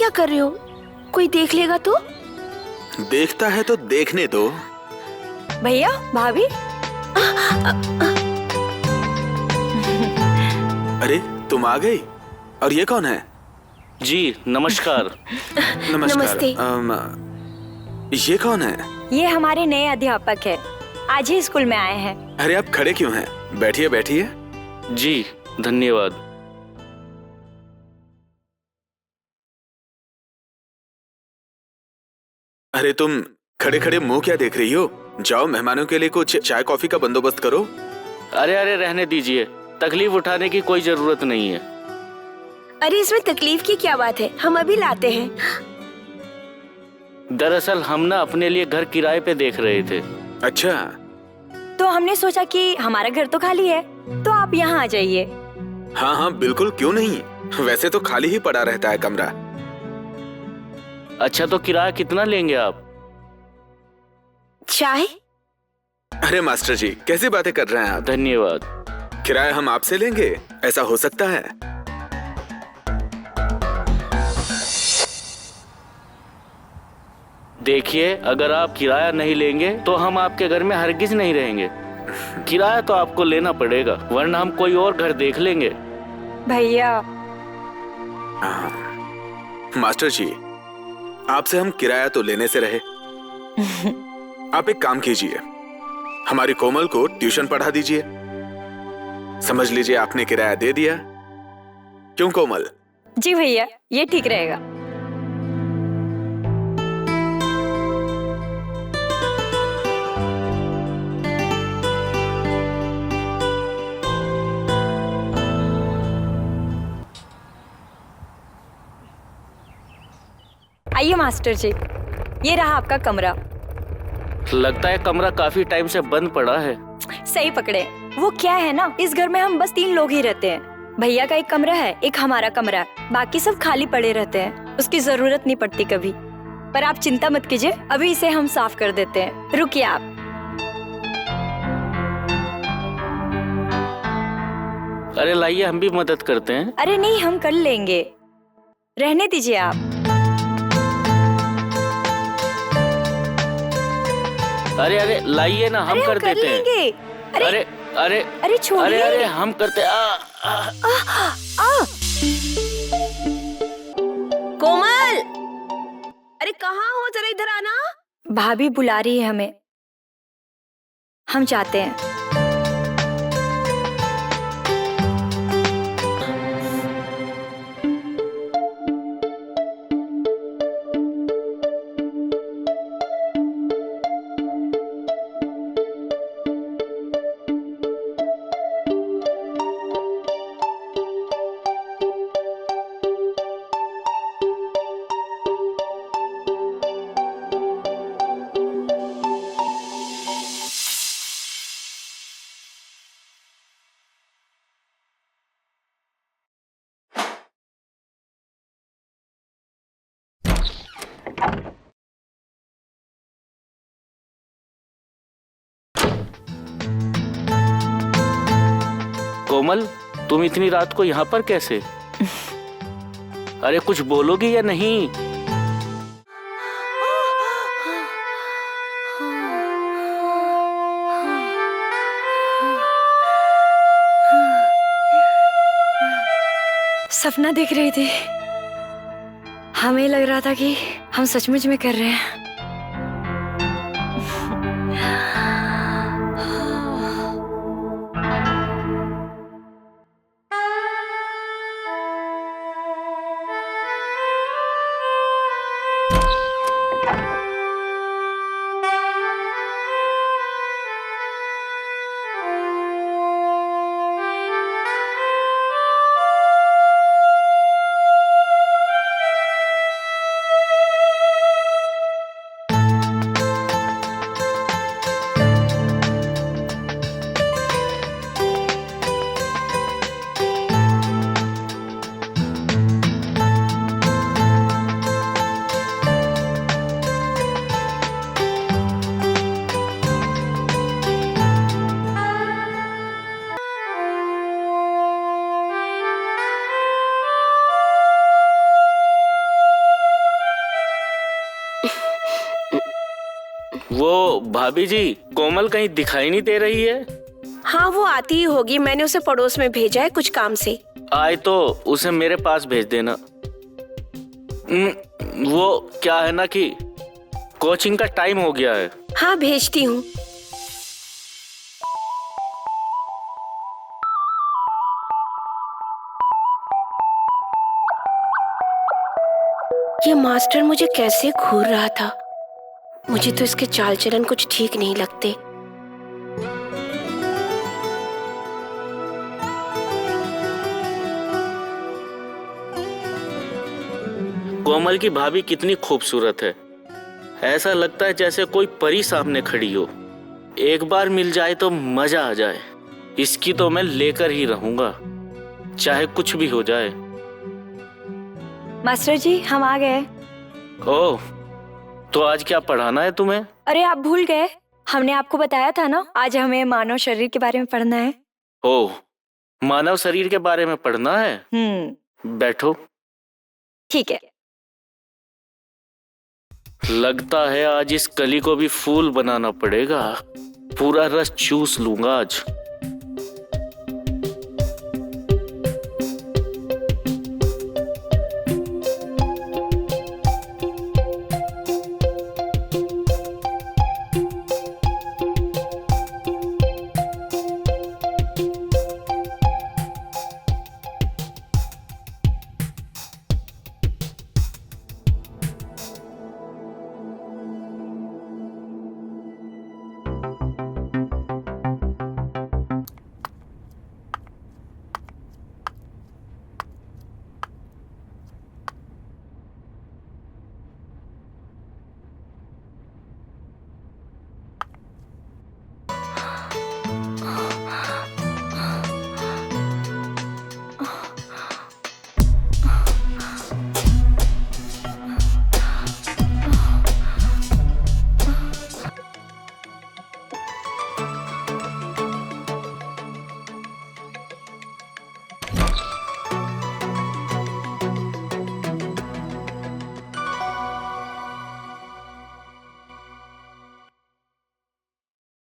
क्या कर रहे हो? कोई देख लेगा तो? देखता है तो देखने दो। भैया, भाभी। अरे तुम आ गई। और ये कौन है? जी नमस्कार। नमस्कार। नमस्ते। ये कौन है? ये हमारे नए अध्यापक है, आज ही स्कूल में आए हैं। अरे आप खड़े क्यों हैं? बैठिए बैठिए। जी धन्यवाद। अरे तुम खड़े खड़े मुंह क्या देख रही हो? जाओ मेहमानों के लिए कुछ चाय कॉफी का बंदोबस्त करो। अरे अरे रहने दीजिए, तकलीफ उठाने की कोई जरूरत नहीं है। अरे इसमें तकलीफ की क्या बात है, हम अभी लाते हैं। दरअसल हम ना अपने लिए घर किराए पे देख रहे थे। अच्छा। तो हमने सोचा कि हमारा घर तो खाली है, तो आप यहाँ आ जाइए। हाँ हाँ बिल्कुल, क्यों नहीं। वैसे तो खाली ही पड़ा रहता है कमरा। अच्छा तो किराया कितना लेंगे आप? चाय? अरे मास्टर जी कैसी बातें कर रहे हैं आप? धन्यवाद। किराया हम आपसे लेंगे, ऐसा हो सकता है? देखिए, अगर आप किराया नहीं लेंगे तो हम आपके घर में हरगिज नहीं रहेंगे। किराया तो आपको लेना पड़ेगा, वरना हम कोई और घर देख लेंगे। भैया। मास्टर जी, आपसे हम किराया तो लेने से रहे। आप एक काम कीजिए, हमारी कोमल को ट्यूशन पढ़ा दीजिए। समझ लीजिए आपने किराया दे दिया। क्यों कोमल? जी भैया, ये ठीक रहेगा। आइए मास्टर जी, ये रहा आपका कमरा। लगता है कमरा काफी टाइम से बंद पड़ा है। सही पकड़े। वो क्या है ना, इस घर में हम बस 3 लोग ही रहते हैं। भैया का एक कमरा है, एक हमारा कमरा है, बाकी सब खाली पड़े रहते हैं। उसकी जरूरत नहीं पड़ती कभी। पर आप चिंता मत कीजिए, अभी इसे हम साफ कर देते हैं। रुकिए आप। अरे लाइए हम भी मदद करते हैं। अरे नहीं, हम कर लेंगे, रहने दीजिए आप। अरे अरे लाइए ना, हम कर देते हैं। अरे अरे अरे अरे छोड़िए। अरे अरे हम करते। कोमल, अरे कहाँ हो, जरा इधर आना। भाभी बुला रही है हमें, हम जाते हैं। कोमल, तुम इतनी रात को यहाँ पर कैसे? अरे कुछ बोलोगी या नहीं? सपना देख रही थी, हमें लग रहा था कि हम सचमुच में कर रहे हैं। वो भाभी जी, कोमल कहीं दिखाई नहीं दे रही है? हाँ वो आती ही होगी, मैंने उसे पड़ोस में भेजा है कुछ काम से। आए तो उसे मेरे पास भेज देना। वो क्या है ना कि कोचिंग का टाइम हो गया है। हाँ भेजती हूँ। ये मास्टर मुझे कैसे घूर रहा था, मुझे तो इसके चाल चलन कुछ ठीक नहीं लगते। कोमल की भाभी कितनी खूबसूरत है, ऐसा लगता है जैसे कोई परी सामने खड़ी हो। एक बार मिल जाए तो मजा आ जाए। इसकी तो मैं लेकर ही रहूंगा, चाहे कुछ भी हो जाए। मास्टर जी हम आ गए। ओह, तो आज क्या पढ़ाना है तुम्हें? अरे आप भूल गए, हमने आपको बताया था ना आज हमें मानव शरीर के बारे में पढ़ना है। ओह, मानव शरीर के बारे में पढ़ना है। बैठो। ठीक है। लगता है आज इस कली को भी फूल बनाना पड़ेगा। पूरा रस चूस लूंगा आज।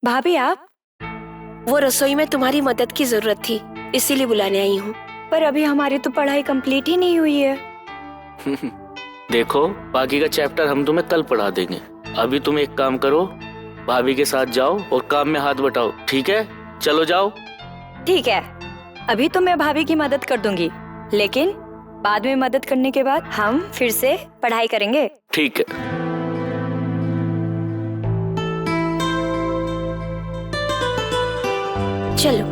भाभी आप? वो रसोई में तुम्हारी मदद की जरूरत थी, इसीलिए बुलाने आई हूँ। पर अभी हमारी तो पढ़ाई कंप्लीट ही नहीं हुई है। देखो, बाकी का चैप्टर हम तुम्हें कल पढ़ा देंगे। अभी तुम एक काम करो, भाभी के साथ जाओ और काम में हाथ बटाओ। ठीक है, चलो जाओ। ठीक है, अभी तो मैं भाभी की मदद कर दूंगी, लेकिन बाद में मदद करने के बाद हम फिर से पढ़ाई करेंगे। ठीक है। चलो।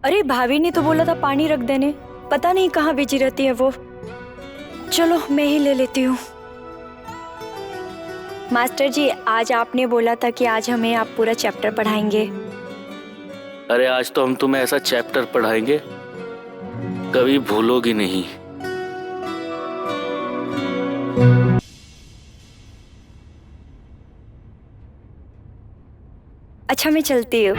अरे भाभी ने तो बोला था पानी रख देने, पता नहीं कहाँ बिजी रहती है वो। चलो मैं ही ले लेती हूँ। मास्टर जी, आज आपने बोला था कि आज हमें आप पूरा चैप्टर पढ़ाएंगे। अरे आज तो हम तुम्हें ऐसा चैप्टर पढ़ाएंगे कभी भूलोगी नहीं। अच्छा मैं चलती हूँ।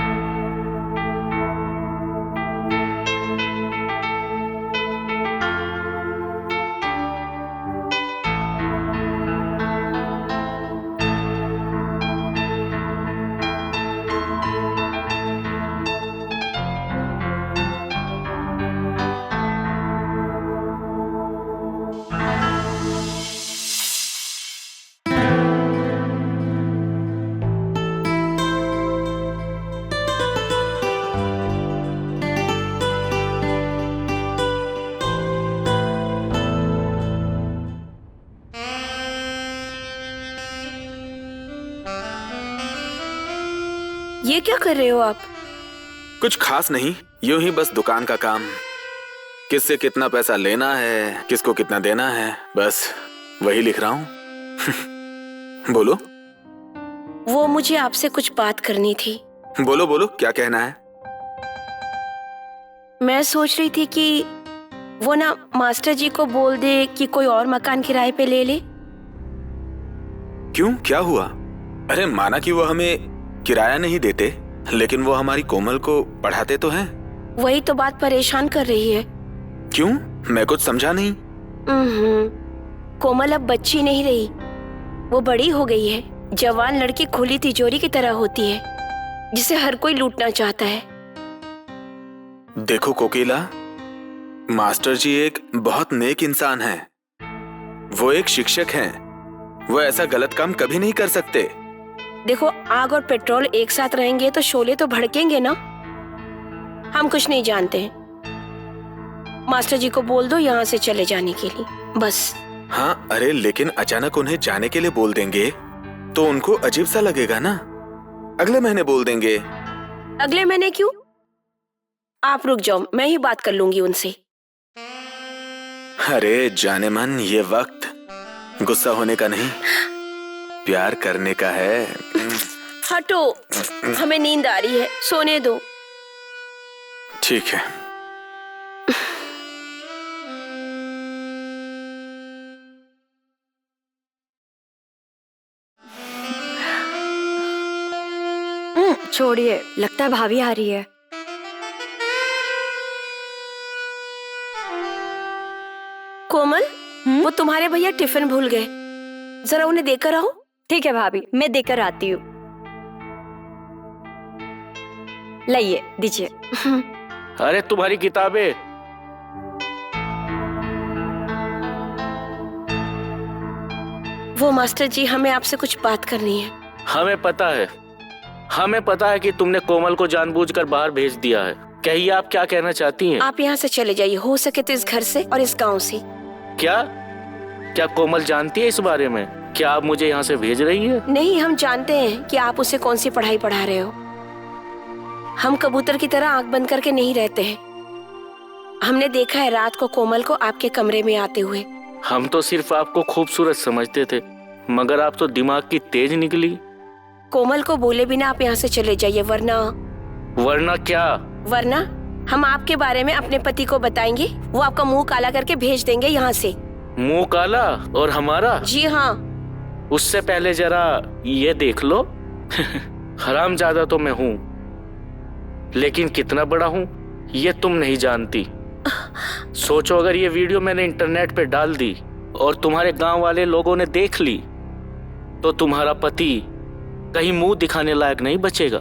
ये क्या कर रहे हो आप? कुछ खास नहीं, यूं ही बस दुकान का काम। किससे कितना पैसा लेना है, किसको कितना देना है, बस वही लिख रहा हूं। बोलो। वो मुझे आपसे कुछ बात करनी थी। बोलो बोलो, क्या कहना है? मैं सोच रही थी कि वो ना मास्टर जी को बोल दे कि कोई और मकान किराए पे ले ले। क्यों, क्या हुआ? अरे माना कि वो हमें किराया नहीं देते, लेकिन वो हमारी कोमल को पढ़ाते तो हैं। वही तो बात परेशान कर रही है। क्यों? मैं कुछ समझा नहीं। कोमल अब बच्ची नहीं रही, वो बड़ी हो गई है। जवान लड़की खुली तिजोरी की तरह होती है जिसे हर कोई लूटना चाहता है। देखो कोकिला, मास्टर जी एक बहुत नेक इंसान हैं। वो एक शिक्षक हैं। वो ऐसा गलत काम कभी नहीं कर सकते। देखो, आग और पेट्रोल एक साथ रहेंगे तो शोले तो भड़केंगे ना। हम कुछ नहीं जानते हैं। मास्टर जी को बोल दो यहाँ से चले जाने के लिए, बस। हाँ, अरे लेकिन अचानक उन्हें जाने के लिए बोल देंगे तो उनको अजीब सा लगेगा ना। अगले महीने बोल देंगे। अगले महीने क्यों? आप रुक जाओ, मैं ही बात कर लूंगी उनसे। अरे जाने मन, ये वक्त गुस्सा होने का नहीं, प्यार करने का है। हटो, हमें नींद आ रही है, सोने दो। ठीक है। छोड़िए, लगता है भाभी आ रही है। कोमल, वो तुम्हारे भैया टिफिन भूल गए, जरा उन्हें देकर आओ। ठीक है भाभी, मैं देकर आती हूँ। लाइए, दीजिए। अरे तुम्हारी किताबें। वो मास्टर जी, हमें आपसे कुछ बात करनी है। हमें पता है कि तुमने कोमल को जानबूझकर बाहर भेज दिया है। कहिए, आप क्या कहना चाहती हैं? आप यहाँ से चले जाइए, हो सके तो इस घर से और इस गांव से। क्या कोमल जानती है इस बारे में? क्या आप मुझे यहाँ से भेज रही है? नहीं, हम जानते हैं कि आप उसे कौन सी पढ़ाई पढ़ा रहे हो। हम कबूतर की तरह आंख बंद करके नहीं रहते हैं। हमने देखा है रात को कोमल को आपके कमरे में आते हुए। हम तो सिर्फ आपको खूबसूरत समझते थे, मगर आप तो दिमाग की तेज निकली। कोमल को बोले बिना आप यहाँ से चले जाइए, वरना क्या? वरना हम आपके बारे में अपने पति को बताएंगे, वो आपका मुंह काला करके भेज देंगे यहाँ से। मुंह काला? और हमारा? जी हाँ। उससे पहले जरा ये देख लो। हरामजादा तो मैं हूँ, लेकिन कितना बड़ा हूँ ये तुम नहीं जानती। सोचो, अगर ये वीडियो मैंने इंटरनेट पे डाल दी और तुम्हारे गांव वाले लोगों ने देख ली तो तुम्हारा पति कहीं मुंह दिखाने लायक नहीं बचेगा।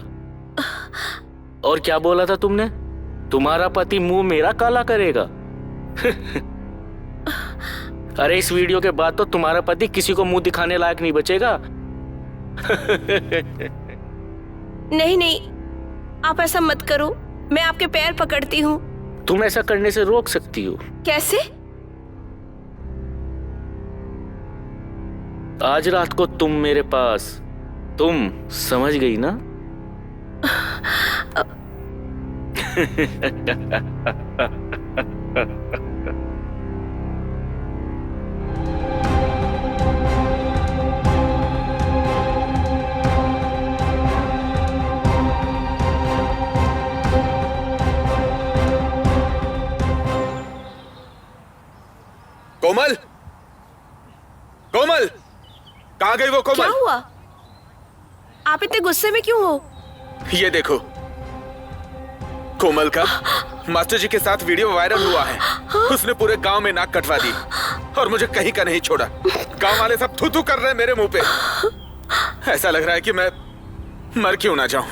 और क्या बोला था तुमने? तुम्हारा पति मुंह मेरा काला करेगा? अरे इस वीडियो के बाद तो तुम्हारा पति किसी को मुंह दिखाने लायक नहीं बचेगा। नहीं, आप ऐसा मत करो, मैं आपके पैर पकड़ती हूँ। तुम ऐसा करने से रोक सकती हो। कैसे? आज रात को तुम मेरे पास, तुम समझ गई ना? कोमल, कोमल, कहाँ गई वो कोमल? क्या हुआ? आप इतने गुस्से में क्यों हो? ये देखो, कोमल का मास्टर जी के साथ वीडियो वायरल हुआ है। उसने पूरे गांव में नाक कटवा दी और मुझे कहीं का नहीं छोड़ा। गांव वाले सब थू थू कर रहे हैं मेरे मुंह पे। ऐसा लग रहा है कि मैं मर क्यों ना जाऊं।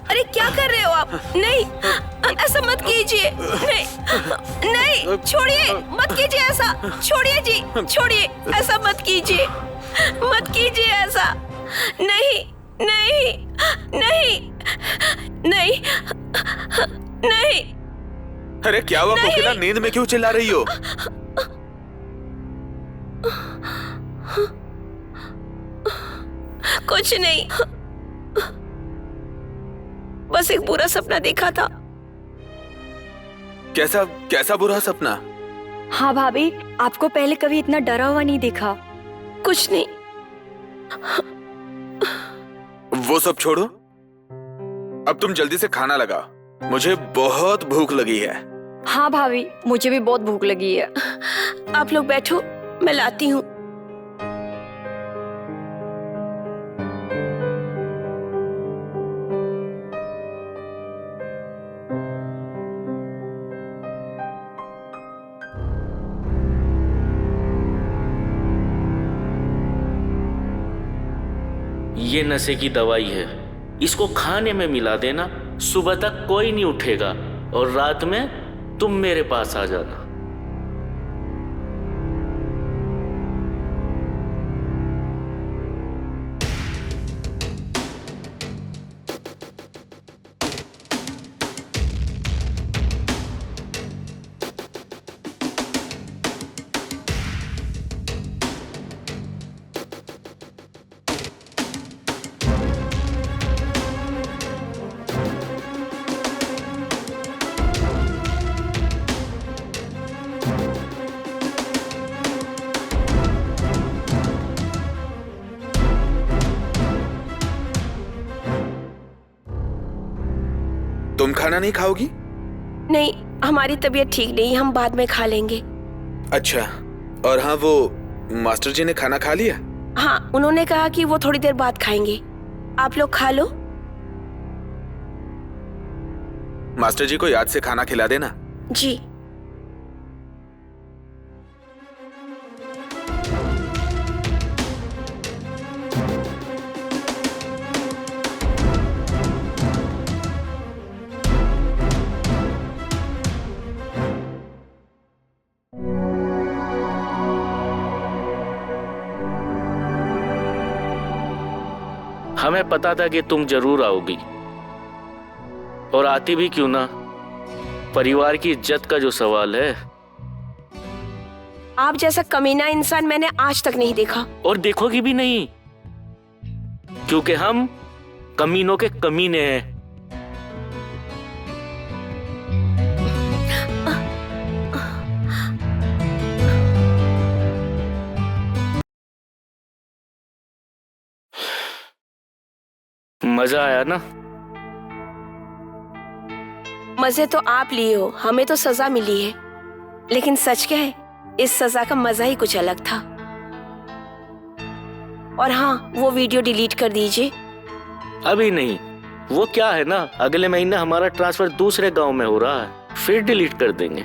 अरे क्या कर रहे हो आप? नहीं, ऐसा मत कीजिए। नहीं, छोड़िए, मत कीजिए ऐसा। छोड़िए जी, छोड़िए, ऐसा मत कीजिए, मत कीजिए ऐसा। नहीं, अरे क्या हुआ कोकिला, नींद में क्यों चिल्ला रही हो? कुछ नहीं, बस एक बुरा सपना देखा था। कैसा बुरा सपना? हाँ भाभी, आपको पहले कभी इतना डरा हुआ नहीं देखा। कुछ नहीं। वो सब छोड़ो, अब तुम जल्दी से खाना लगाओ, मुझे बहुत भूख लगी है। हाँ भाभी, मुझे भी बहुत भूख लगी है। आप लोग बैठो, मैं लाती हूँ। ये नशे की दवाई है, इसको खाने में मिला देना, सुबह तक कोई नहीं उठेगा और रात में तुम मेरे पास आ जाना। तुम खाना नहीं खाओगी? नहीं, हमारी तबीयत ठीक नहीं, हम बाद में खा लेंगे। अच्छा, और हाँ, वो मास्टर जी ने खाना खा लिया? हाँ, उन्होंने कहा कि वो थोड़ी देर बाद खाएंगे। आप लोग खा लो। मास्टर जी को याद से खाना खिला देना। जी। हमें पता था कि तुम जरूर आओगी, और आती भी क्यों ना, परिवार की इज्जत का जो सवाल है। आप जैसा कमीना इंसान मैंने आज तक नहीं देखा। और देखोगी भी नहीं, क्योंकि हम कमीनों के कमीने हैं। मजा आया ना? मजे तो आप लिए हो, हमें तो सजा मिली है, लेकिन सच क्या है, इस सजा का मजा ही कुछ अलग था। और हाँ, वो वीडियो डिलीट कर दीजिए। अभी नहीं, वो क्या है ना, अगले महीने हमारा ट्रांसफर दूसरे गांव में हो रहा है, फिर डिलीट कर देंगे।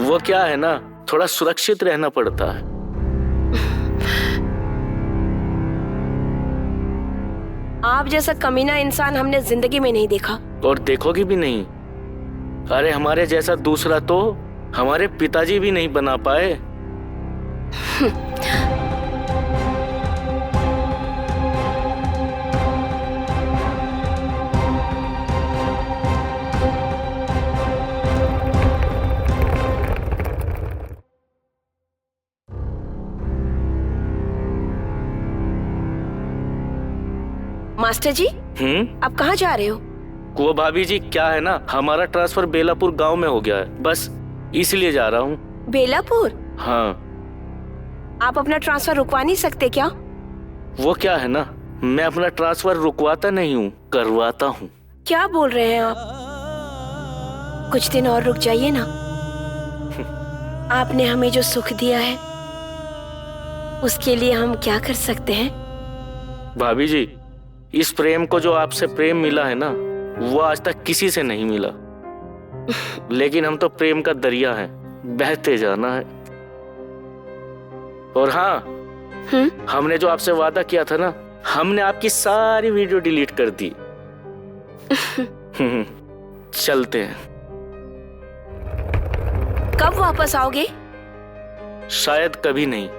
वो क्या है ना, थोड़ा सुरक्षित रहना पड़ता है। आप जैसा कमीना इंसान हमने जिंदगी में नहीं देखा। और देखोगी भी नहीं। अरे हमारे जैसा दूसरा तो हमारे पिताजी भी नहीं बना पाए। मास्टर जी, आप कहाँ जा रहे हो? वो भाभी जी, क्या है ना, हमारा ट्रांसफर बेलापुर गांव में हो गया है, बस इसलिए जा रहा हूँ। बेलापुर? हाँ। आप अपना ट्रांसफर रुकवा नहीं सकते क्या? वो क्या है ना, मैं अपना ट्रांसफर रुकवाता नहीं हूँ, करवाता हूँ। क्या बोल रहे हैं आप? कुछ दिन और रुक जाइए ना। आपने हमें जो सुख दिया है उसके लिए हम क्या कर सकते हैं? भाभी जी, इस प्रेम को जो आपसे प्रेम मिला है ना, वो आज तक किसी से नहीं मिला। लेकिन हम तो प्रेम का दरिया है, बहते जाना है। और हाँ, हमने जो आपसे वादा किया था ना, हमने आपकी सारी वीडियो डिलीट कर दी। चलते हैं। कब वापस आओगे? शायद कभी नहीं।